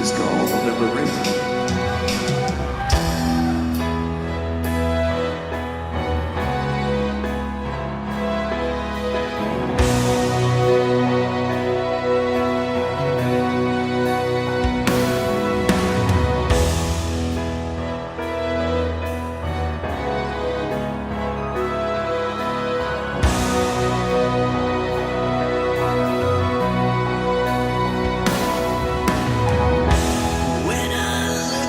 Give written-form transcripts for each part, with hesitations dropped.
is called The Liberator. When I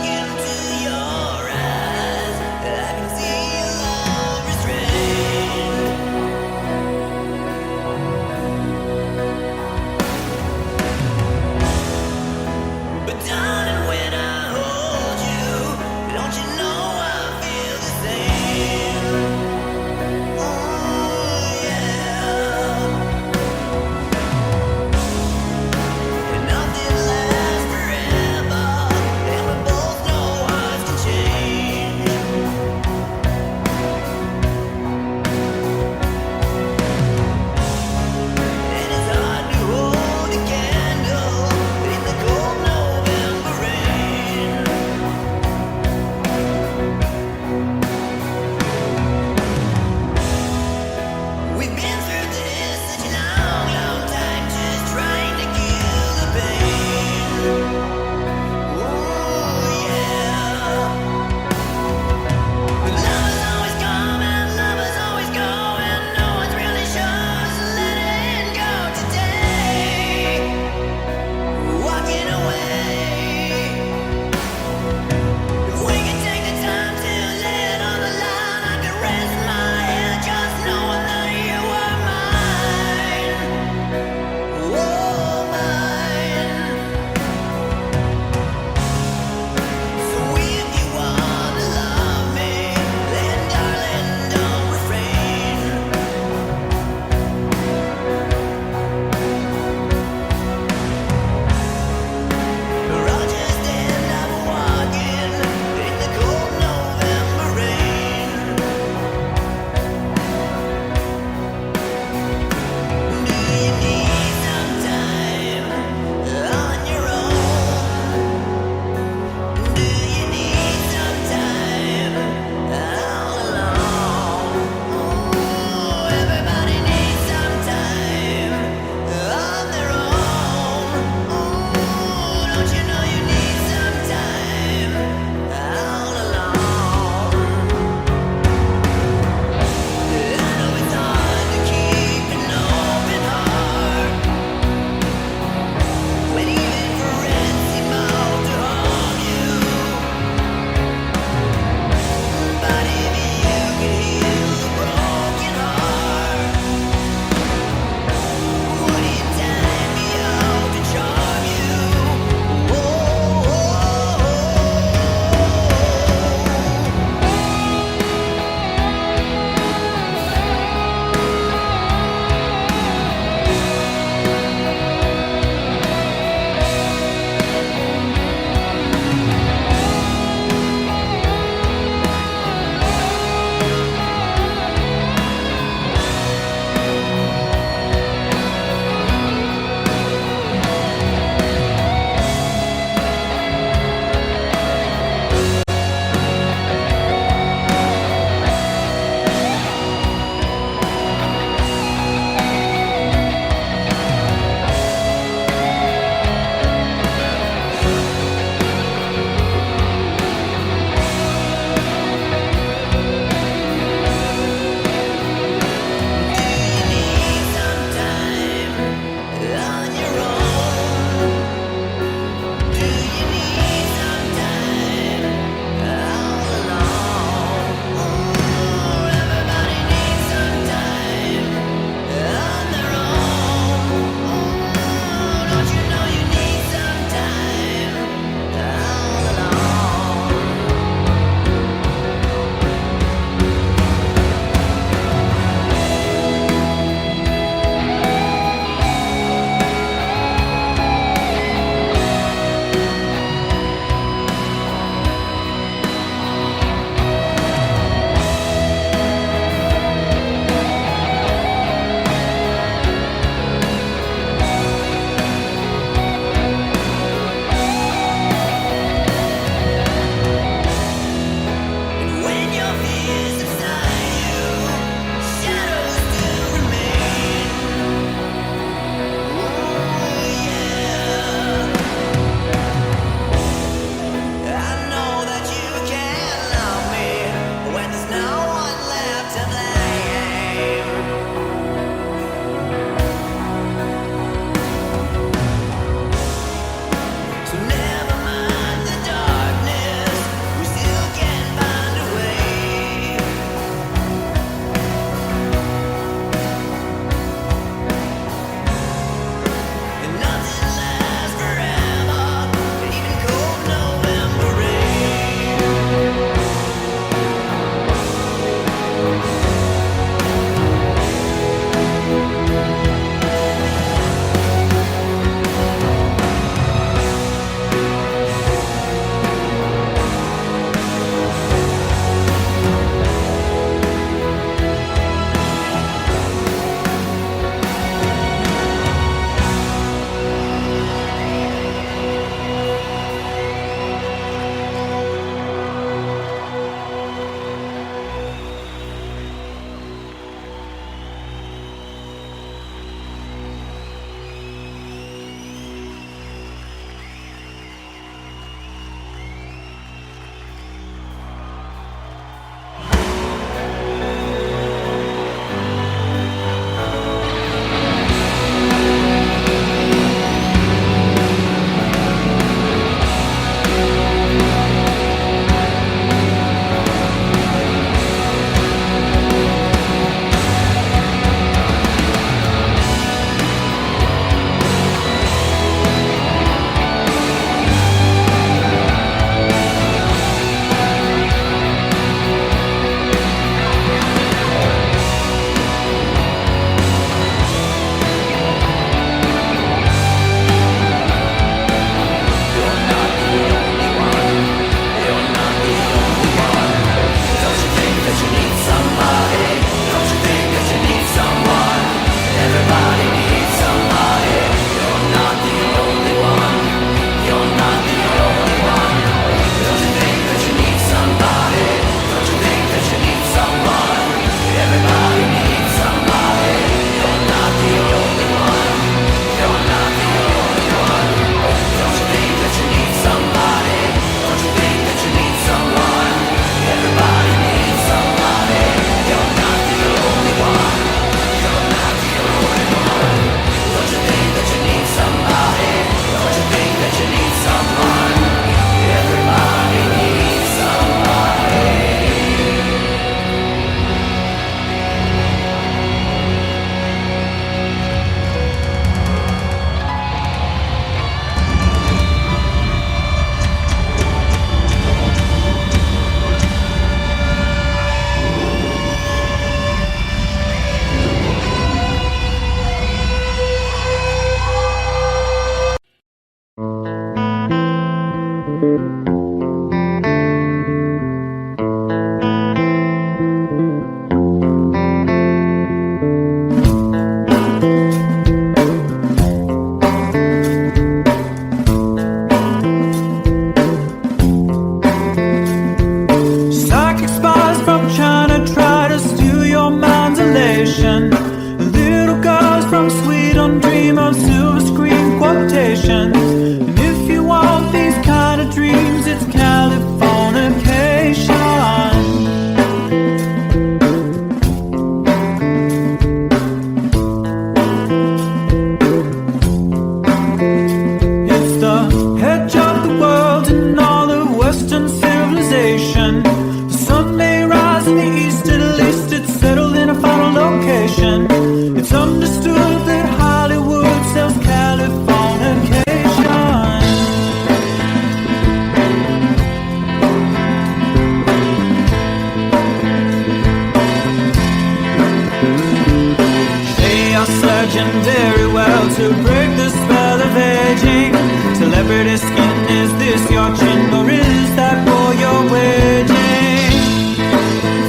celebrity skin. Is this your chin or is that for your wedding?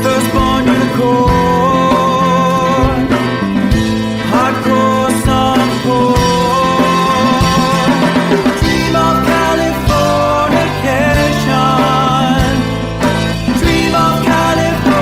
Firstborn unicorn, hardcore softcore. Dream of Californication. Dream of Californication.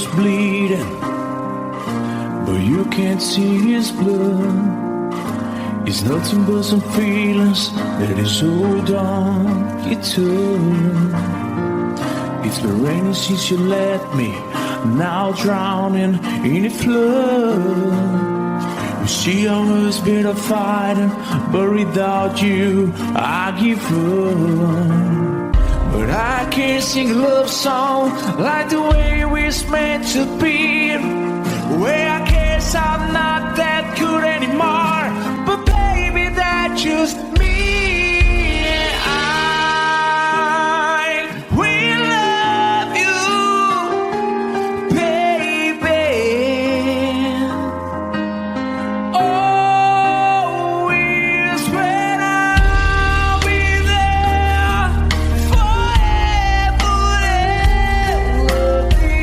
was bleeding, but you can't see his blood. It's nothing but some feelings that is hold on you to. It's been raining since you left me, now drowning in a flood. You see I was better fighting, but without you I give up. But I can't sing a love song like the way we're meant to be. Where I guess I'm not that good anymore, but baby, that's just me. I will love you, baby. Always when I'll be there forever and ever.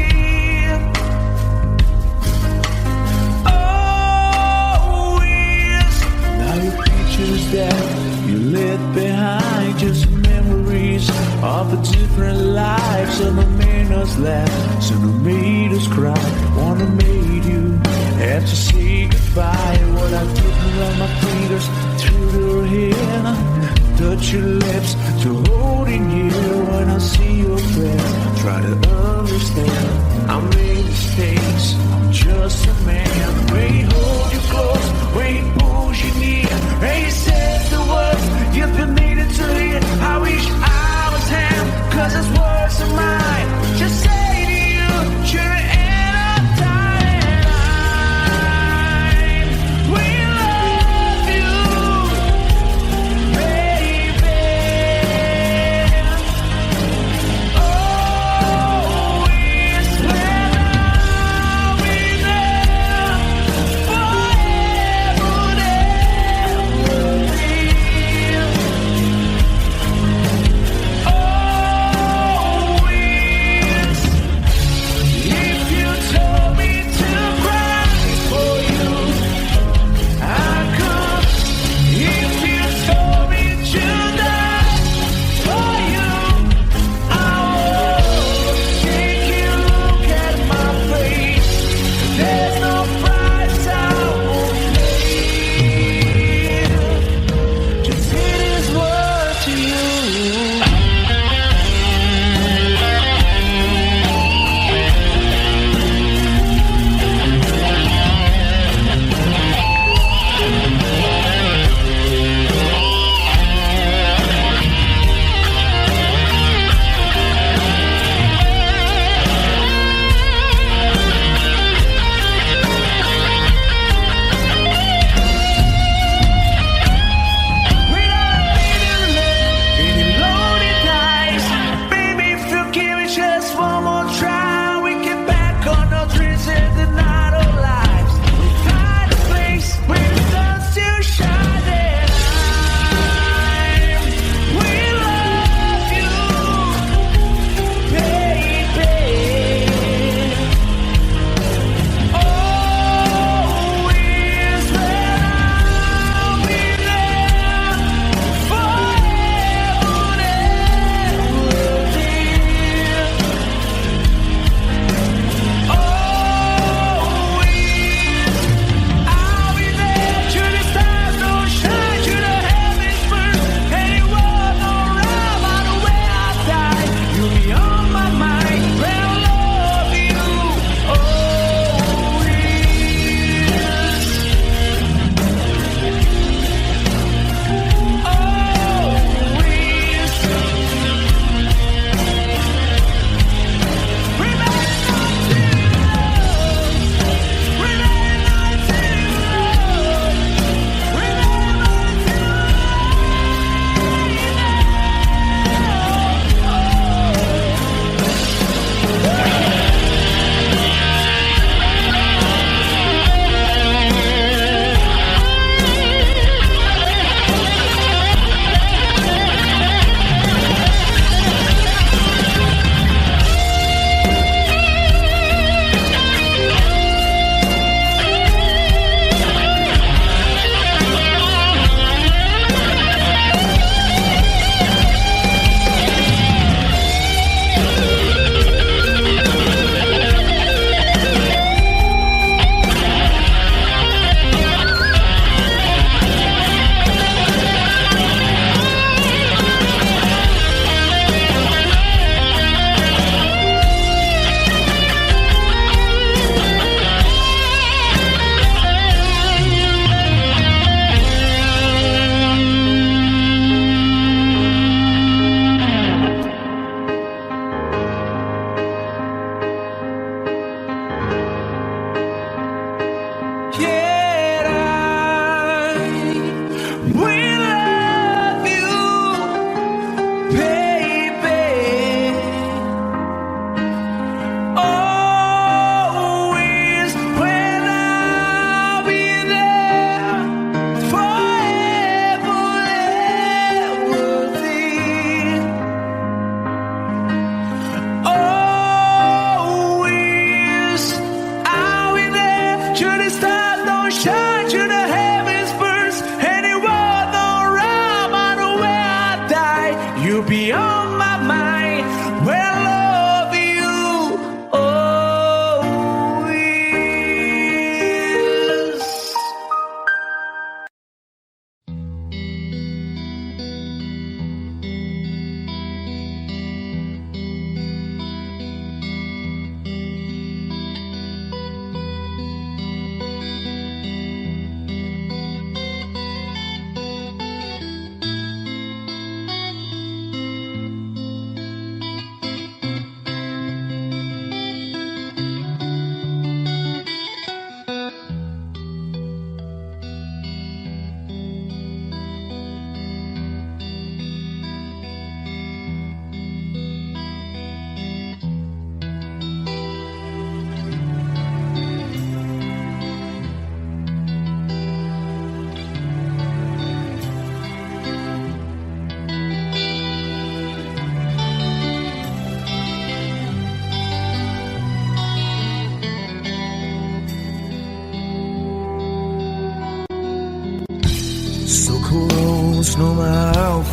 Always. Now your pictures that you left behind, just memories of a different life. Some have made us laugh, some have made us cry. One have made you have to say goodbye. What I did around my fingers through your hair, touch your lips to holding you. When I see your face, try to understand. I made mistakes, I'm just a man. When he hold you close, when he pulls you near, and he says the words you've been needing to hear. I wish I was him, 'cause his words are mine. Just say to you, you're in a dying line. We love you, baby.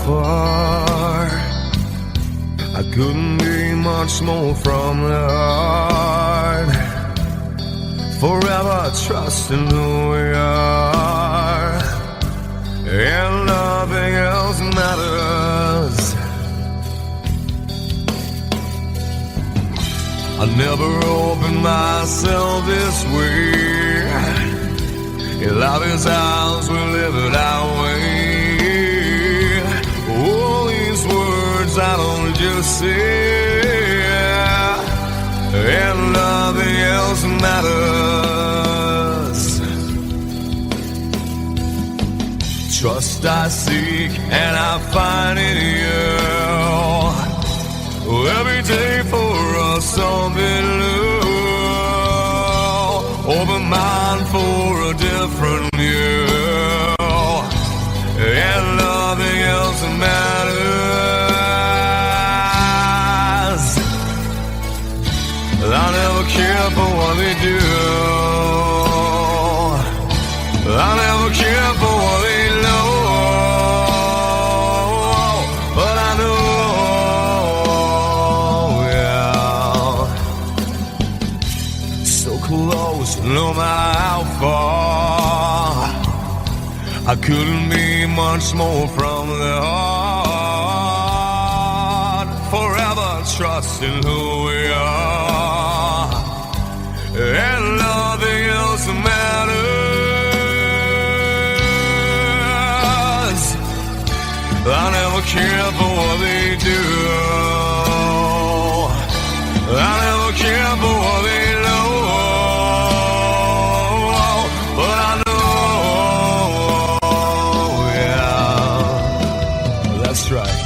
far. I couldn't be much more from the heart. Forever trusting who we are, and nothing else matters. I never opened myself this way. In love is ours, we live it our way. All these words I don't just say, and nothing else matters. Trust I seek and I find in you. Every day for us something new. Open mind for a different view, and nothing else matters. I never care for what they do. I never care for what they know. But I know, yeah, so close, no matter how far. I couldn't be much more from the heart. Forever trusting who we are, and nothing else matters. I never care for what they do. I never care for what they know. But I know, yeah, that's right.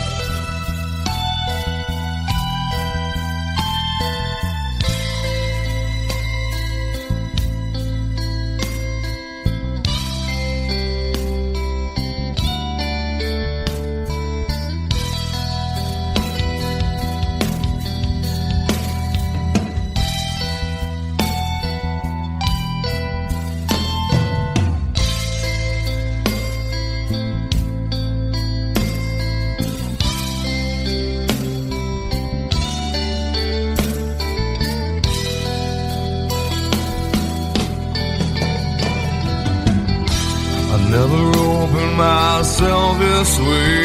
Never opened myself this way.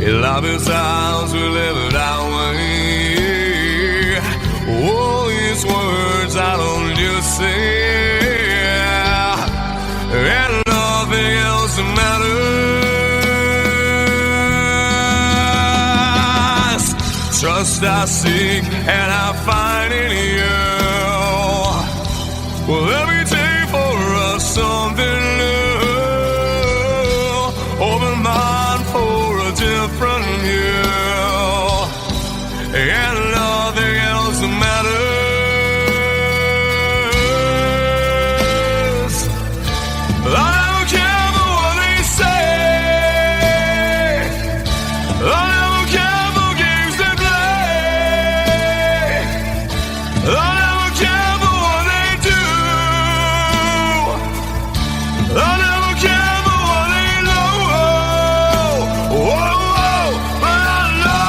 In love is ours, we live it our way. All these words I don't just say, and nothing else matters. Trust I seek and I find in you. Well, every day for us something new. Open mind for a different view, and nothing else matters. I don't care for what they say. I don't care for games they play. I never care for what they do. I never care for what they know. Whoa, whoa, but I know.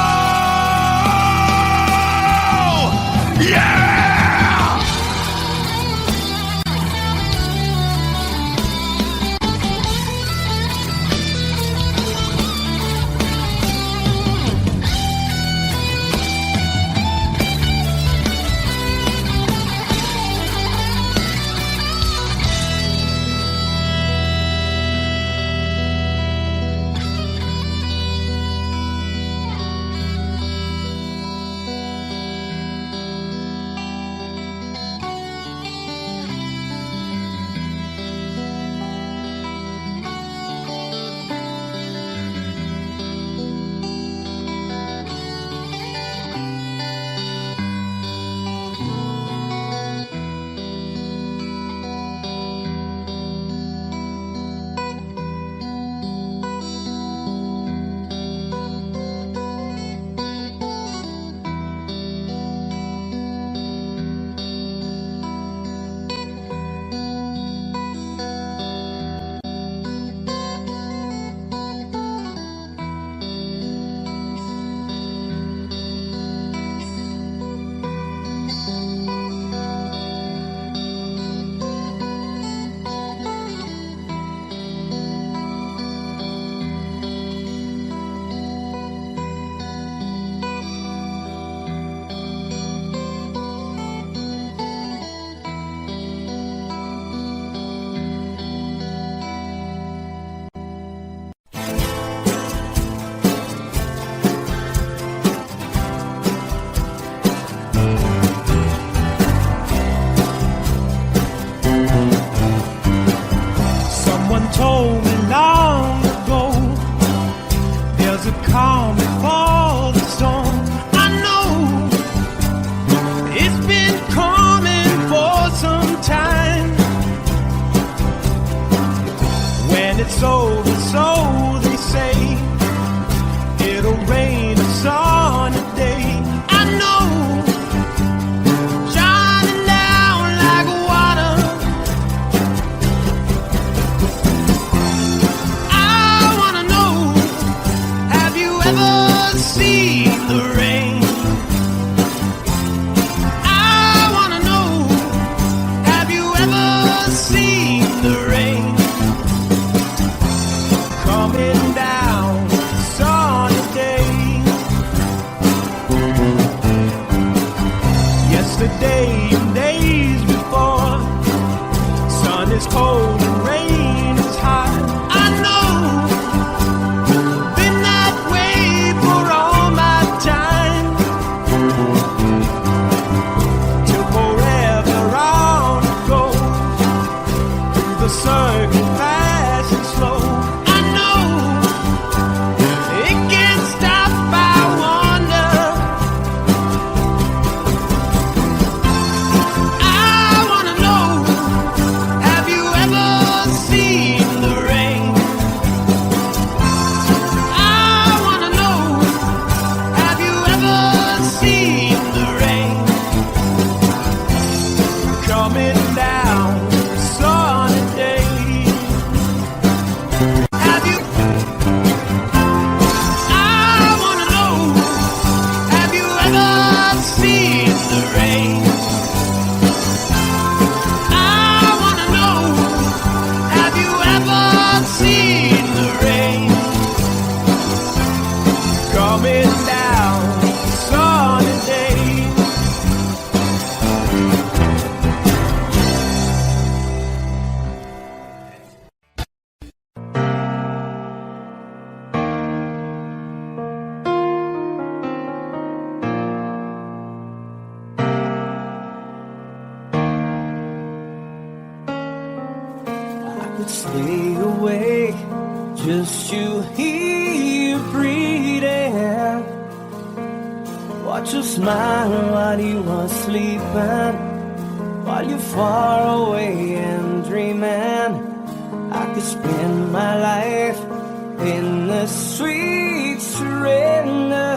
yesterday and days before. Sun is cold and rain is hot. I know, been that way for all my time. Till forever on it goes, through the circle fast and slow. I know, it can't stop, I wonder. I wanna know, have you ever seen the rain? I wanna know, have you ever seen the rain? Coming down a sunny day. Have you? I wanna know, have you ever seen the rain? I wanna know, have you ever seen the rain? Coming down a sunny day. I could stay awake, just you here breathing. Watch you smile while you are sleeping, while you're far away and dreaming. I could spend my life in the sweet surrender.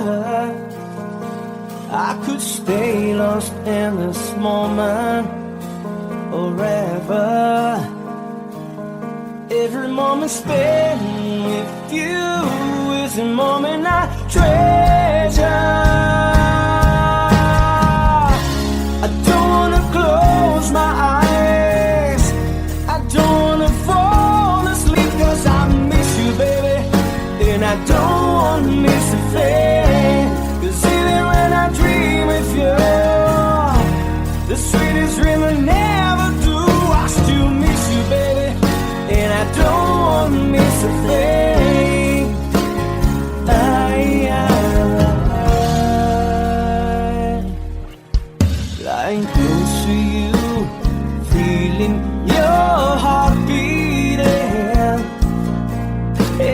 I could stay lost in this moment forever. Every moment spent with you is a moment I treasure. I don't wanna close my eyes, I don't wanna fall asleep, 'cause I miss you, baby, and I don't wanna miss a thing. 'Cause even when I dream of you, the sweetest dream I never do, I still miss you, baby, and I don't want to miss a thing. Lying close to you, feeling your heart beating,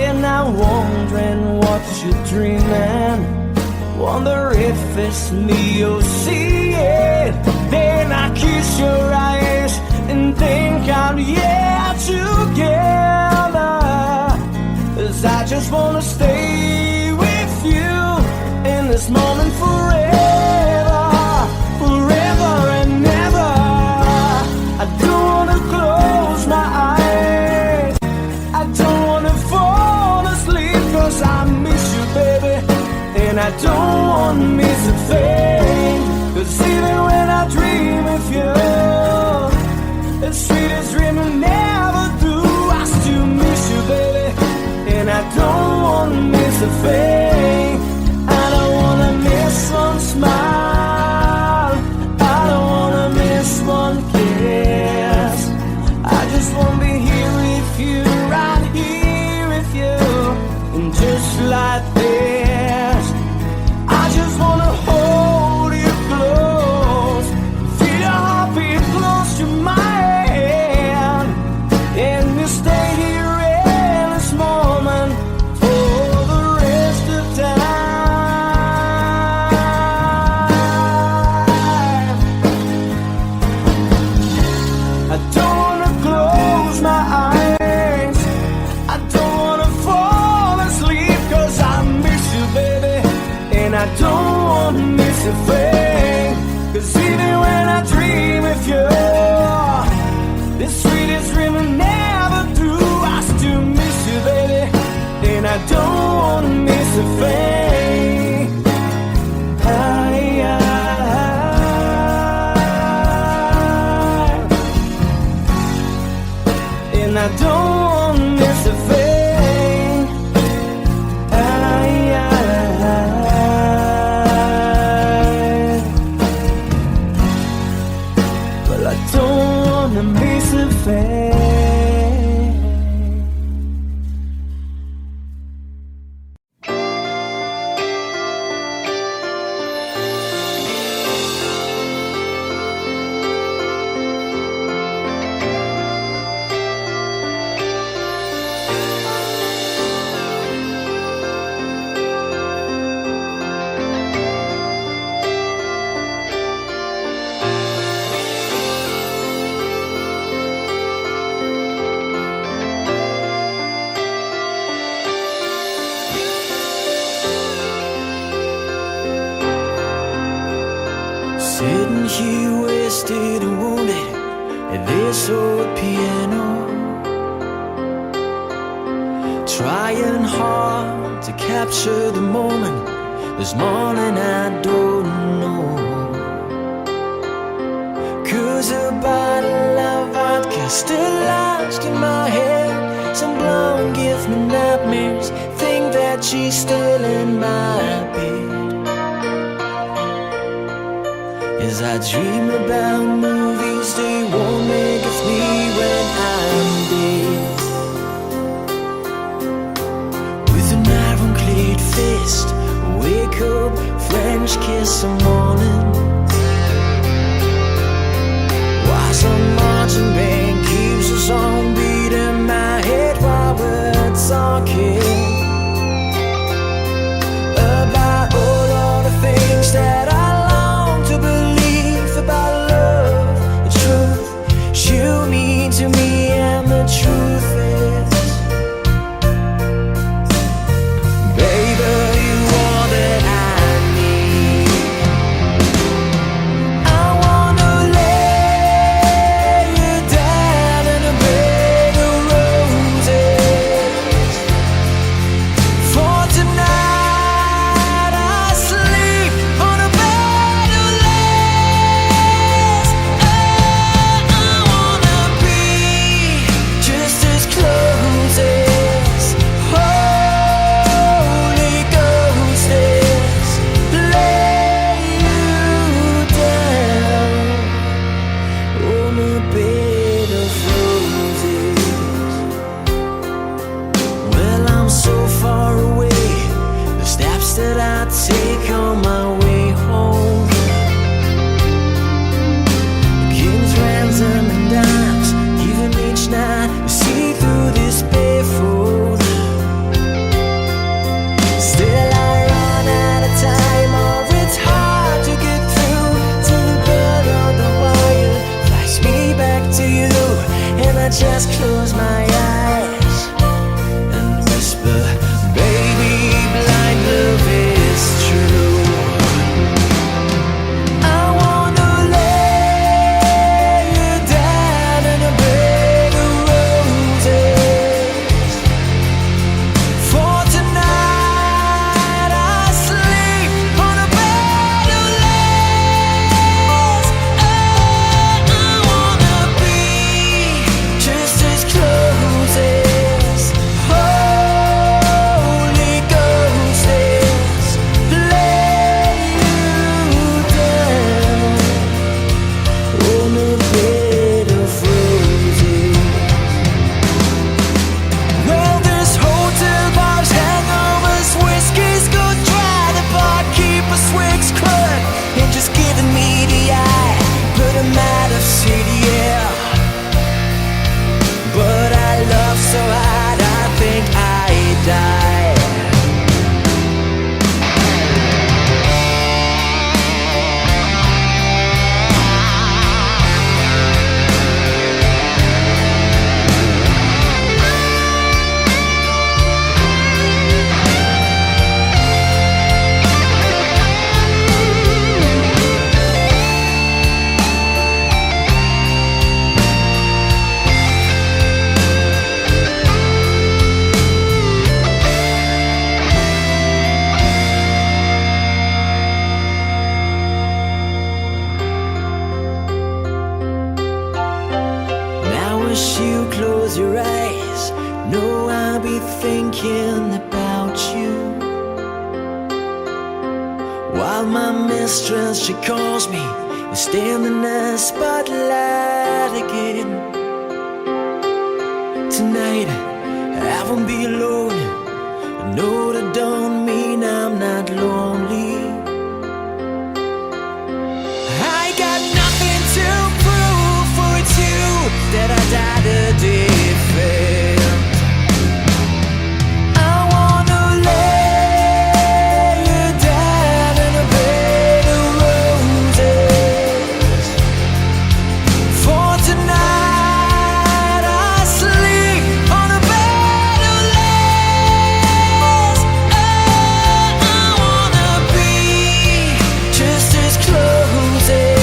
and I'm wondering what you're dreaming. Wonder if it's me you're seeing. Then I kiss your eyes and think I'm together. 'Cause I just wanna stay with you in this moment forever, forever and ever. I don't wanna close my eyes, I don't wanna fall asleep, 'cause I miss you, baby, and I don't wanna miss a thing. 'Cause even when I dream of you, the sweetest dream I never do, I still miss you, baby, and I don't wanna miss a thing. I don't wanna miss one smile, I don't wanna miss one kiss. I just wanna be here with you, right here with you, and just like this, I just wanna hold you close, feel your heartbeat close to mine, and we'll stay here in this moment for the rest of time. I don't wanna close my eyes, I don't wanna fall asleep, 'cause I miss you, baby, and I don't wanna miss a thing. 'Cause even when I dream of you, the sweetest dream I never do, I still miss you, baby, and I don't wanna miss a thing. And I don't wanna miss a thing. Sitting here wasted and wounded at this old piano, trying hard to capture the moment. This morning I don't know, 'cause a bottle of vodka still lodged in my head. Some blonde gives me nightmares, think that she's still in my bed. As I dream about movies they won't make of me when I'm dead. With an ironclad fist, wake up, French kiss some morning. While some marching band keeps us on beating my head while we're talking about all of the things that I long to believe about love, the truth you mean to me, and the truth is, baby, you are that I need. I wanna lay you down in a bed of roses. For tonight I sleep on a bed of lace. Oh, I wanna be just as close as Holy Ghost is. Lay you down on a bed of roses. Well, I'm so far away, the steps that I take on my way home, king's ransom and dimes given each night to see through this barefoot. Still I run out of time, or it's hard to get through till the blood on the wire flies me back to you, and I just close my eyes and whisper, baby, blind love is true. I wanna lay you down in a bed of roses. For tonight I sleep on a bed of lace. Oh, I wanna be just as close as Holy Ghost is. Lay you down on a bed of roses. Well, this hotel bar's hangovers, whiskey's go dry. The barkeeper swigs crud and just giving me the eye. But I'm out of city air. But I love so hard I think I die. Now as you close your eyes, know I'll be thinking about you. While my mistress, she calls me and stand in the spotlight again. Tonight I won't be alone. I know that don't mean I'm not lonely. I got nothing to prove, for it's you that I died to defend. I wanna lay you down in a bed of roses. For tonight I sleep on a bed of lace. Oh, I wanna be just as close as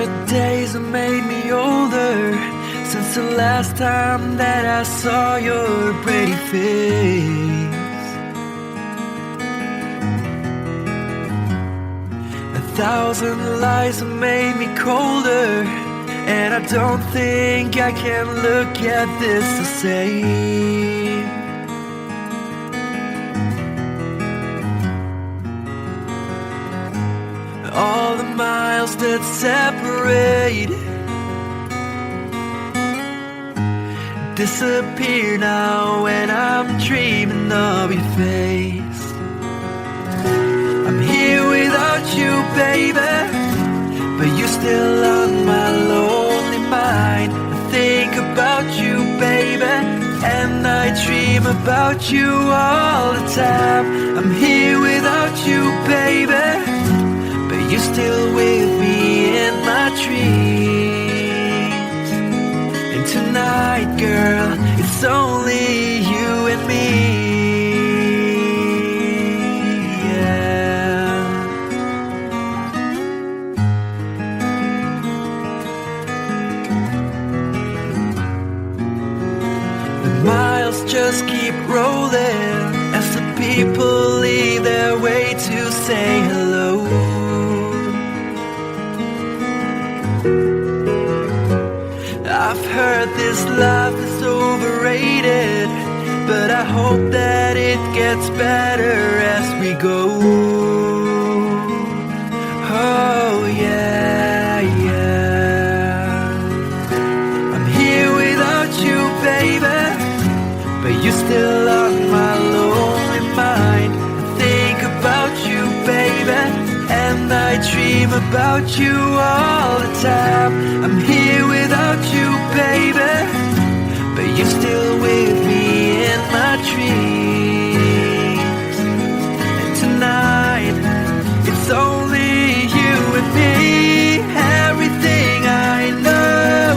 100 days have made me older since the last time that I saw your pretty face. 1,000 lies have made me colder, and I don't think I can look at this the same. All the miles that separate disappear now when I'm dreaming of your face. I'm here without you, baby, but you're still on my lonely mind. I think about you, baby, and I dream about you all the time. I'm here without you, baby, but you're still with me in my dreams. And tonight, girl, it's only you and me. Miles just keep rolling as the people leave their way to say hello. I've heard this life is overrated, but I hope that it gets better as we go. Oh yeah, yeah. I'm here without you, baby, but you're still on my lonely mind. I think about you, baby, and I dream about you all the time. I'm here without you, baby, but you're still with me in my dreams. And tonight, it's only you and me. Everything I know,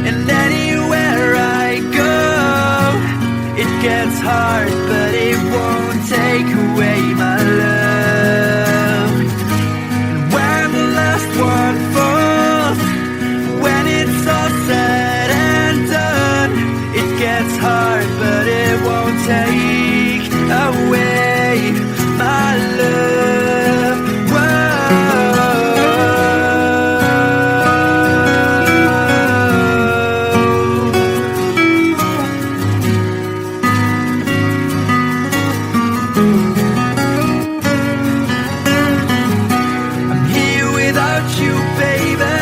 and anywhere I go, it gets hard, but it won't take away my love. And when the last one falls, when it's all said and done, it gets hard, but it won't take away my love. Whoa. I'm here without you, baby,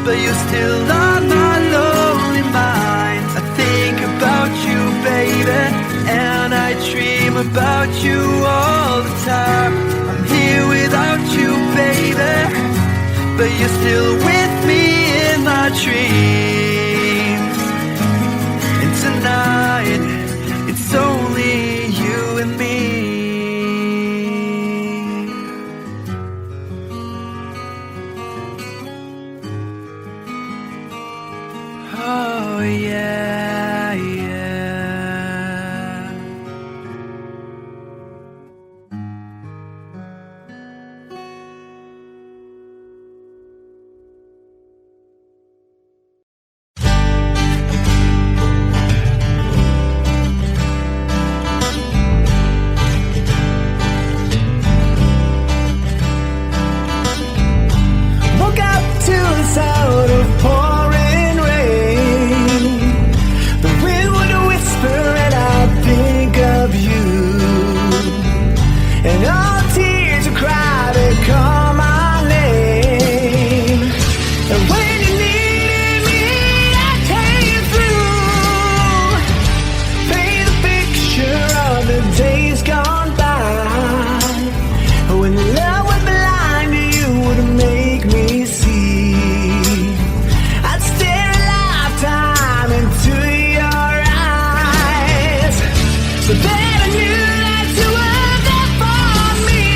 but you're still on my lonely mind. I think about you, baby, and I dream about you all the time. I'm here without you, baby, but you're still with me in my dreams. And tonight, it's only you and me. Oh yeah, yeah. Woke up to the sound of pouring rain. The wind would whisper and I'd think of you. And all tears would cry to call my name. And when you needed me, I came through. Paint a picture of the days gone by, when love was blind, you would make me see. I'd stare a lifetime into your eyes, so that I knew that you were there for me.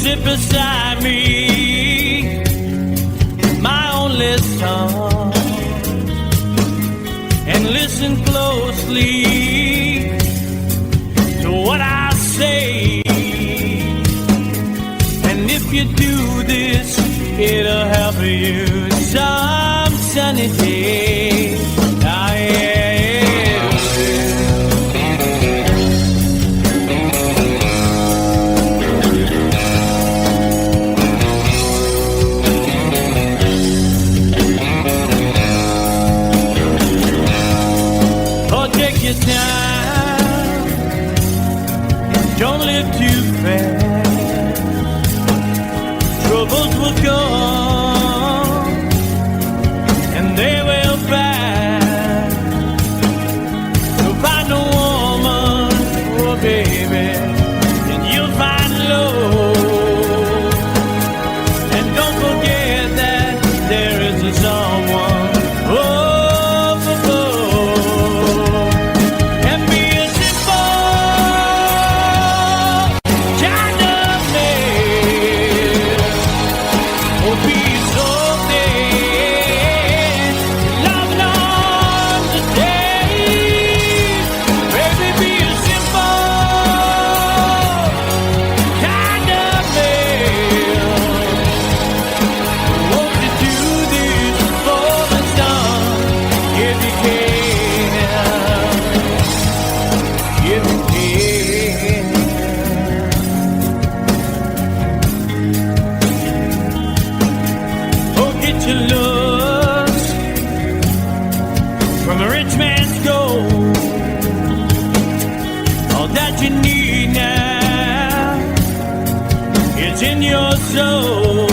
sit beside me, my only son, and listen closely to what I say. And if you do this, it'll help you some sunny day. Ah, yeah. Your time, don't live too fast. Troubles will come and they will pass. You'll find a woman, oh baby, and you'll find love. And don't forget that there is a someone. Oh, in your soul,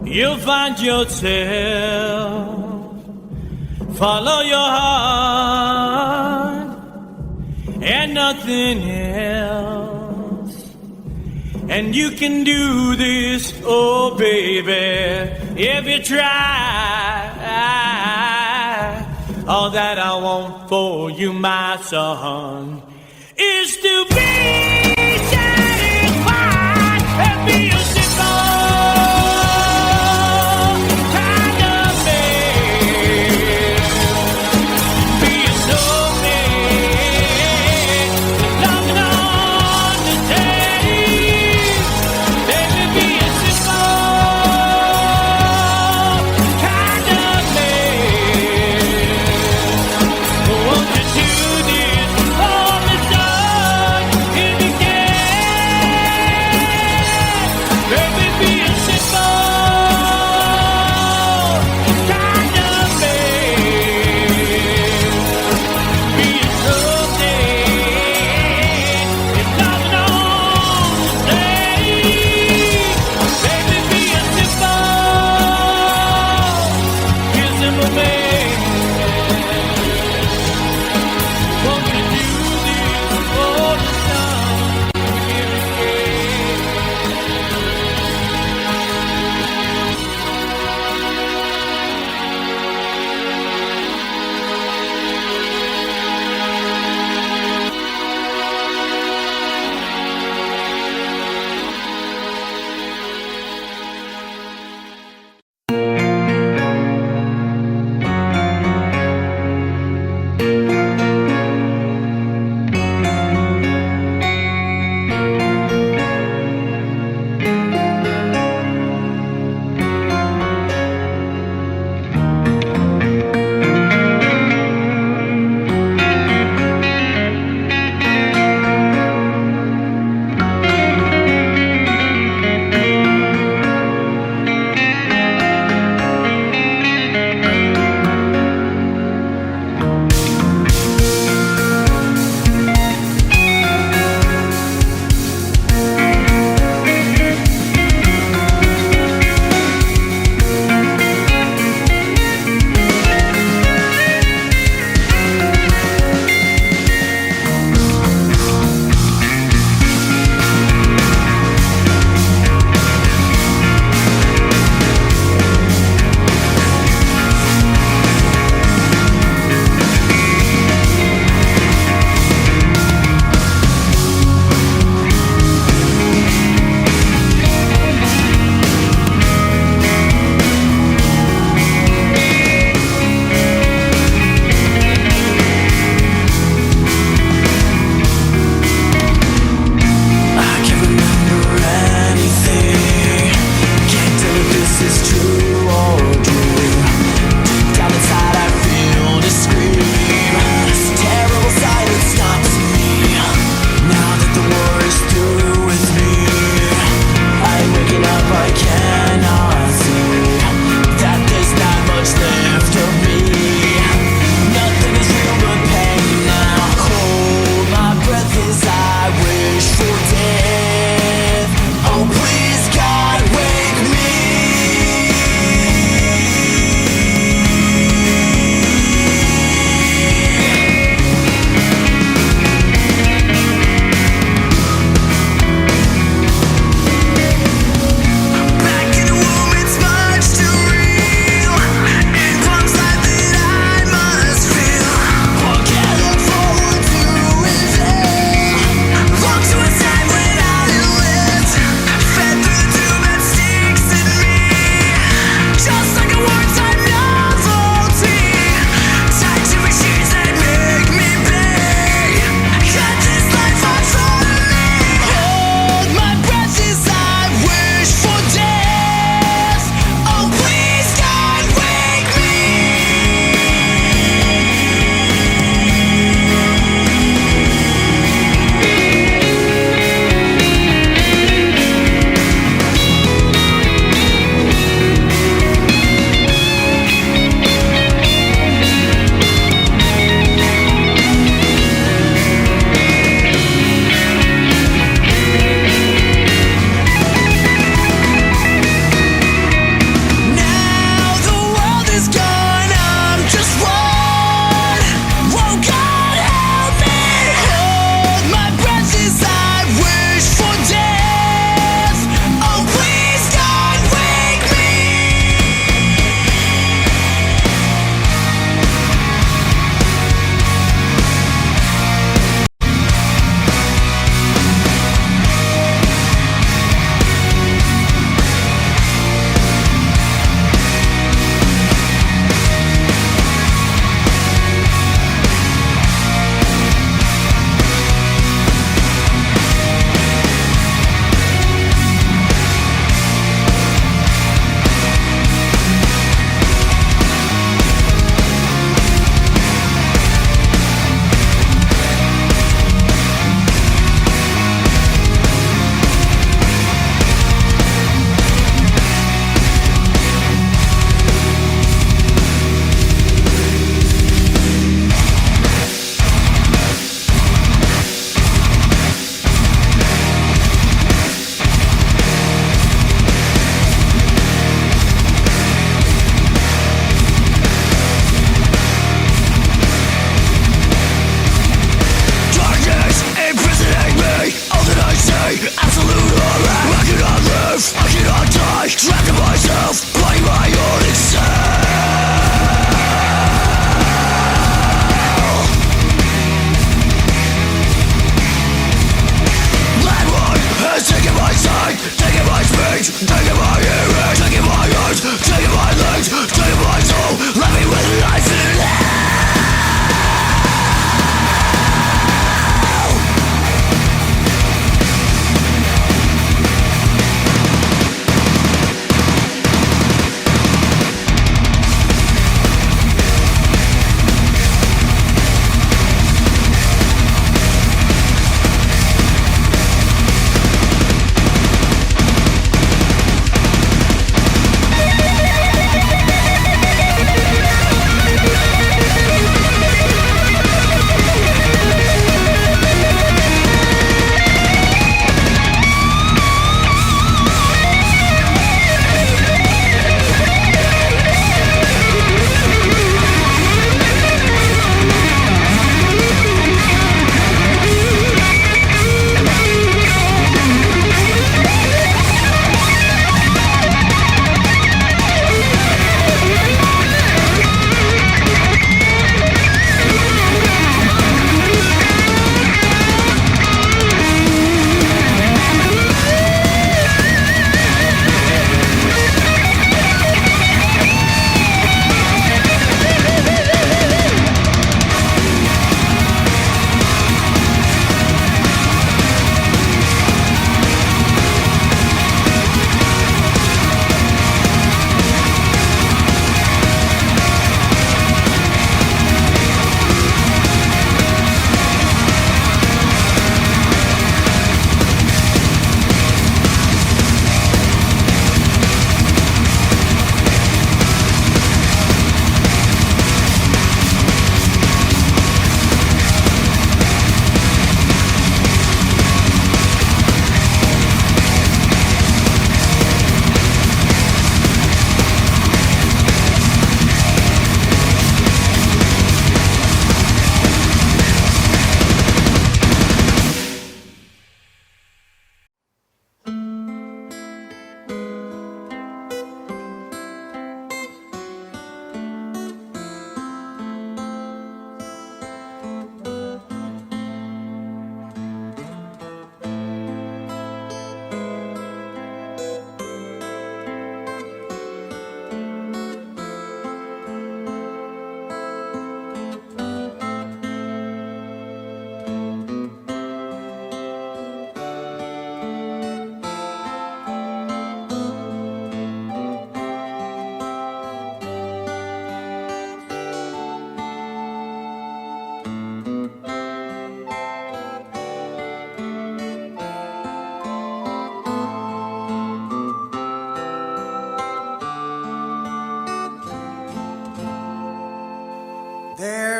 you'll find yourself. Follow your heart and nothing else. And you can do this, oh baby, if you try. All that I want for you, my son, is to be satisfied and be a simple kind of man. Be a snowman, loving on the day. Baby, be a simple kind of man. Won't you do this for me, son, if you can? Baby, be a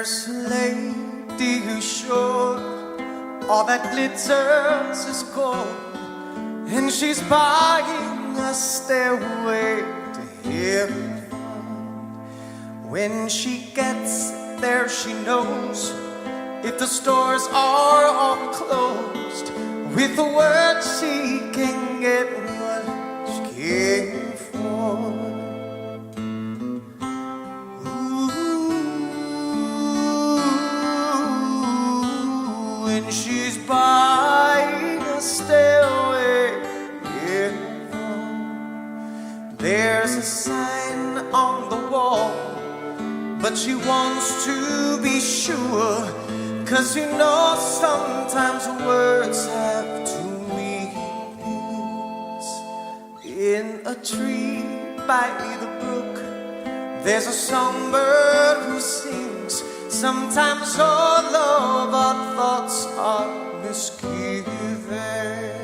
There's a lady who's sure all that glitters is gold, and she's buying a stairway to heaven. When she gets there, she knows if the stores are all closed, with the word she can get what she came for. When she's buying a stairway in front, there's a sign on the wall, but she wants to be sure, 'cause you know sometimes words have two meanings. In a tree by the brook, there's a songbird who sings. Sometimes all of our thoughts are misgiven.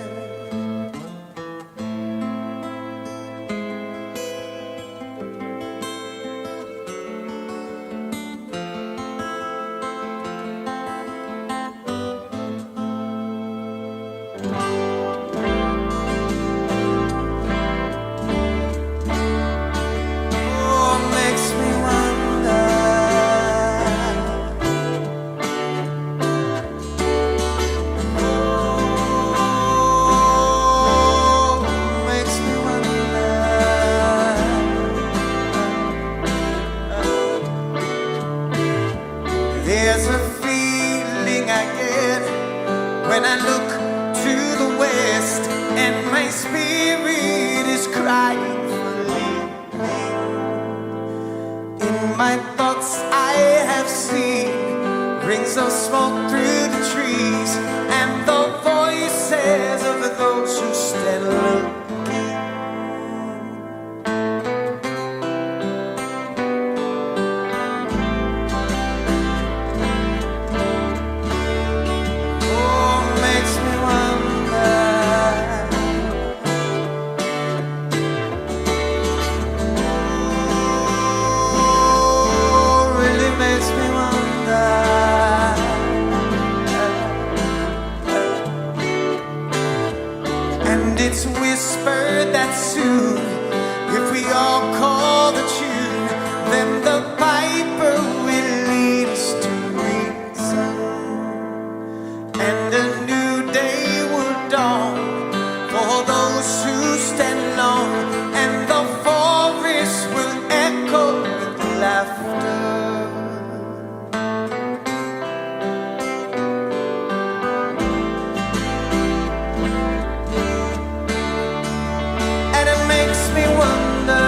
There's a feeling I get when I look to the west, and my spirit is crying for leaving. In my thoughts I have seen rings of smoke through the trees, and the voices of those who stand looking. It's whispered that soon, if we all call the tune, then the piper will lead us to reason, and a new day will dawn for those who stand alone, and the forest will echo with laughter. Makes me wonder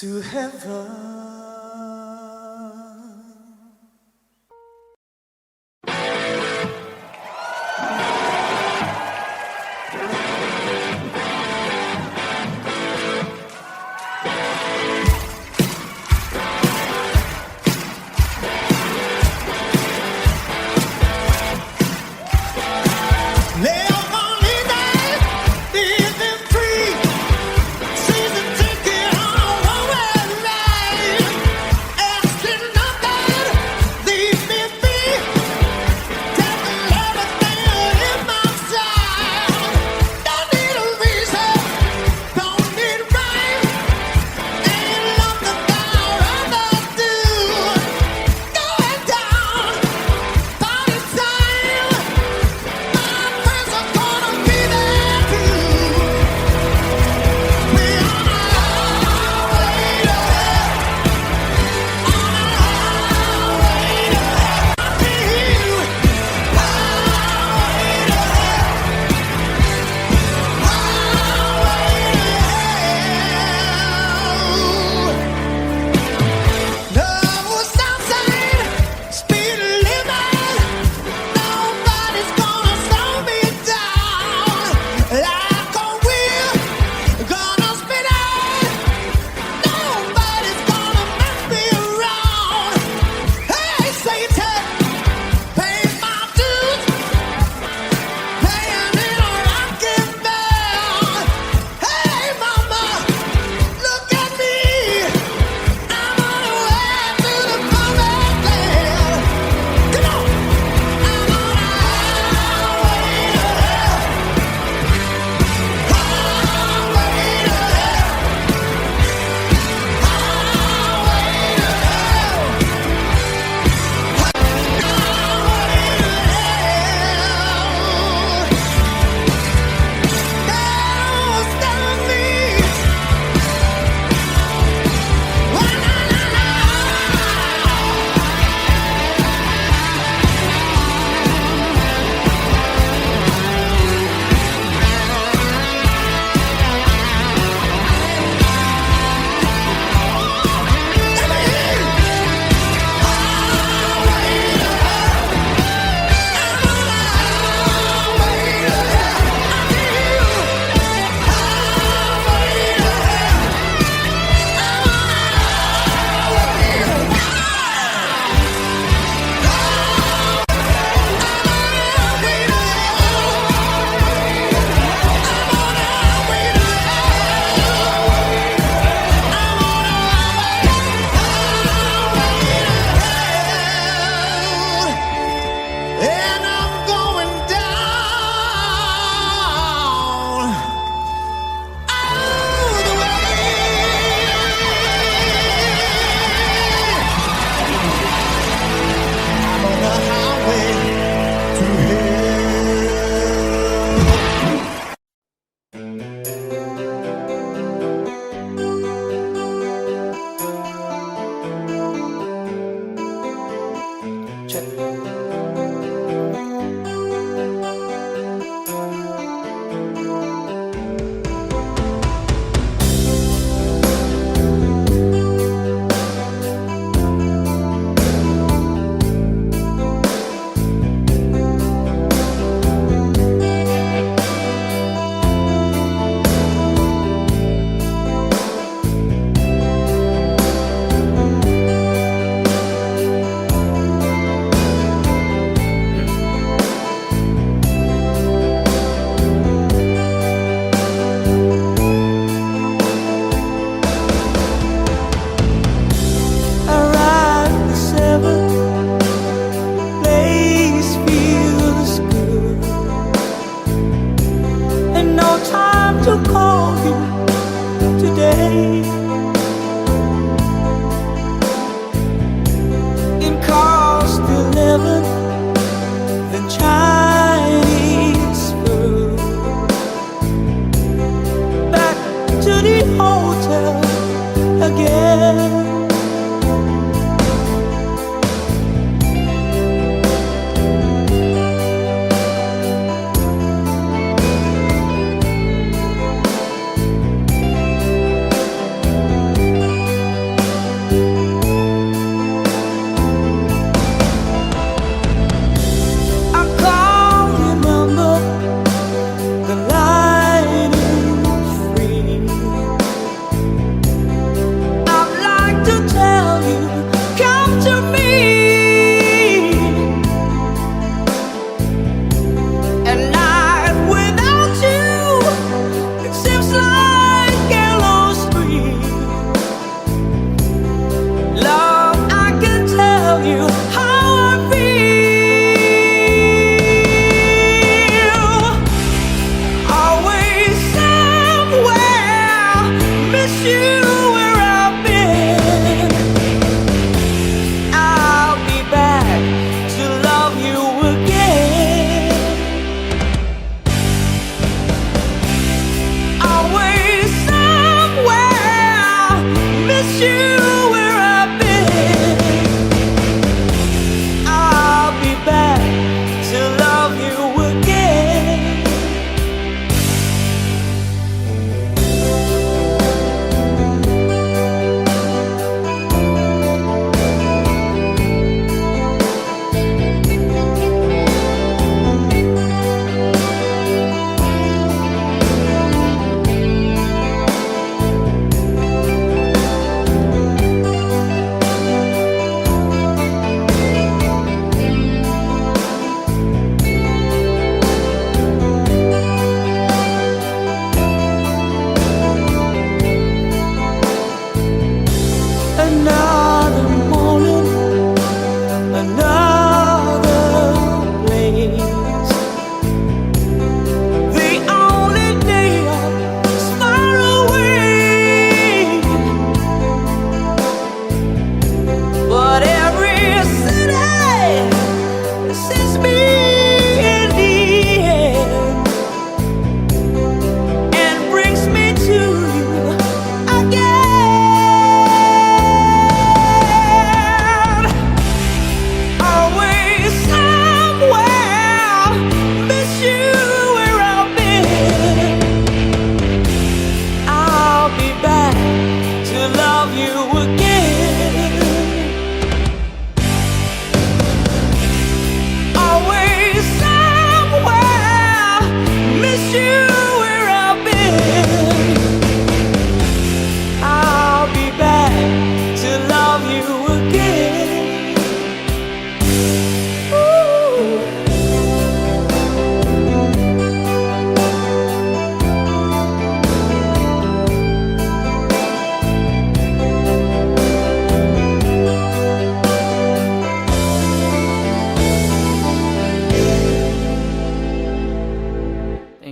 to heaven. Living free, season ticket on a one-way ride.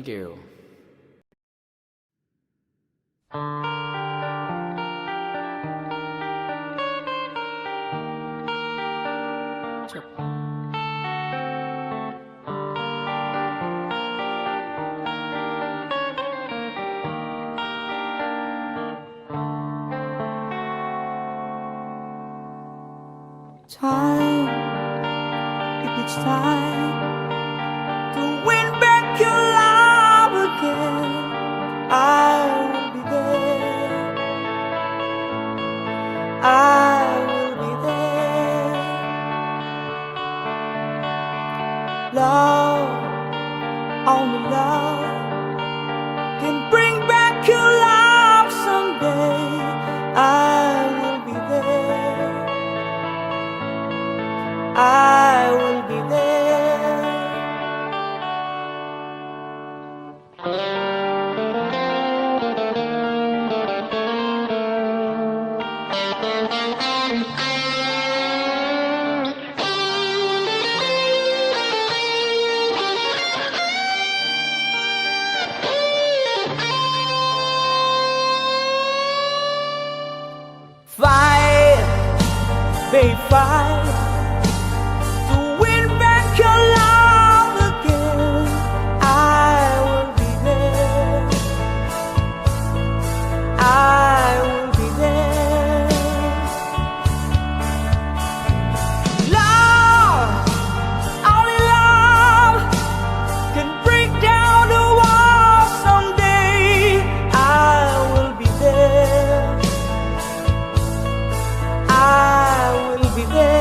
Thank you. Time, if it's time to win back your love again, I will be there. I will be there. Love, only love can bring back your love someday. I will be there. I will be there. Fight, babe, fight. Be there.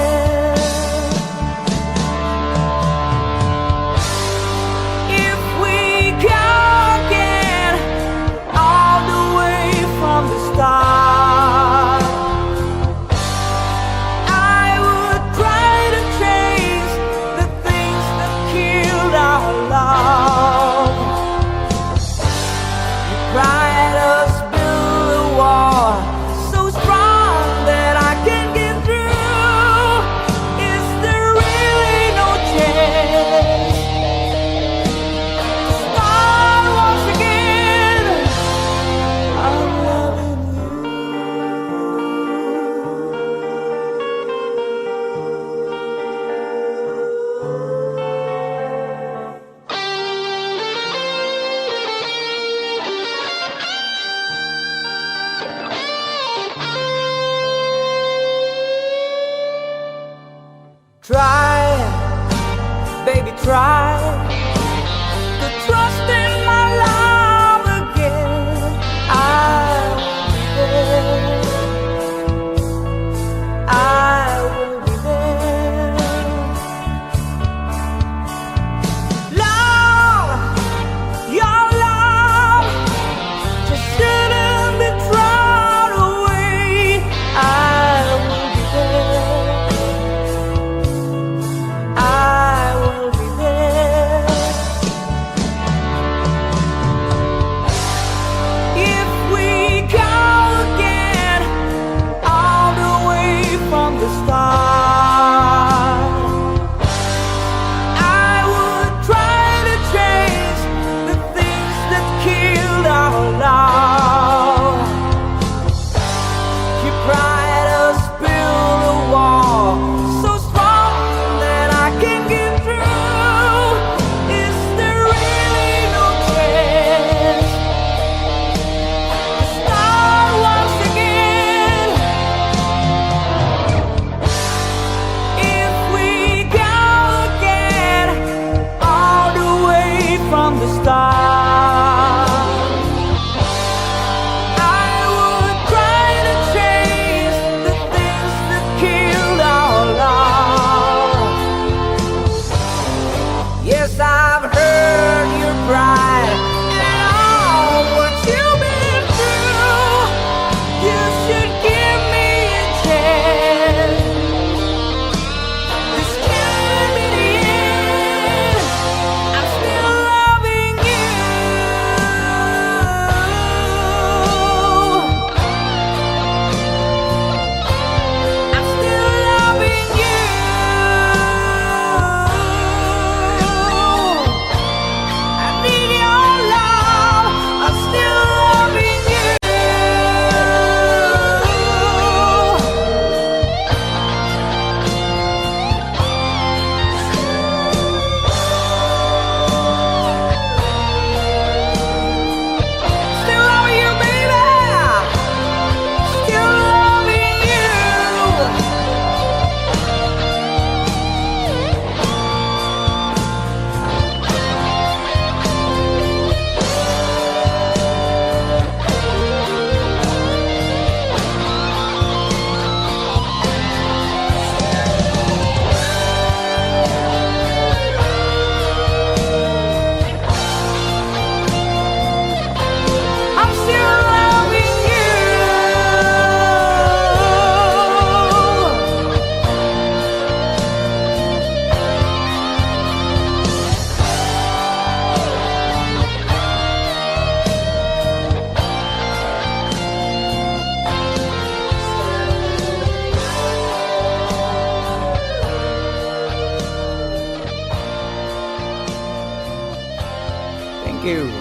Thank you.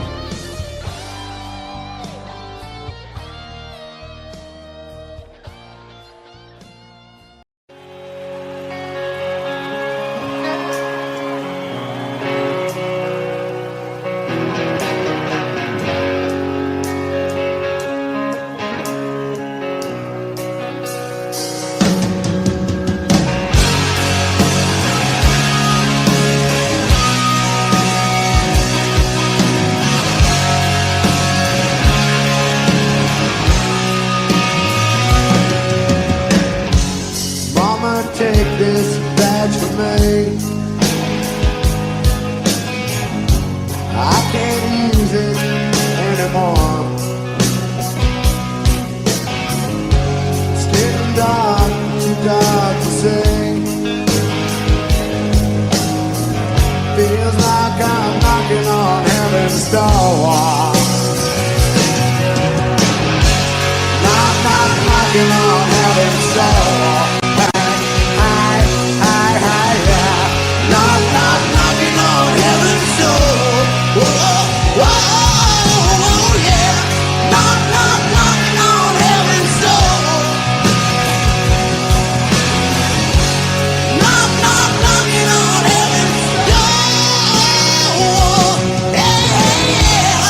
Mama, take this badge from me. I can't use it anymore. It's getting dark, too dark to see. Feels like I'm knocking on heaven's door. Knocking on heaven's door. Knocking on heaven's door. Whoa, whoa, yeah. Knocking on heaven's door. Knocking on heaven's door. Yeah, yeah.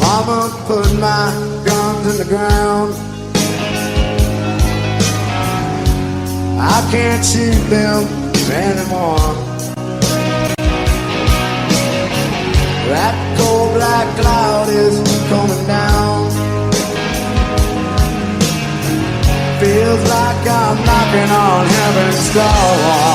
Mama put my guns in the ground. I can't shoot them anymore. That cold black cloud is coming down. Feels like I'm knocking on heaven's door.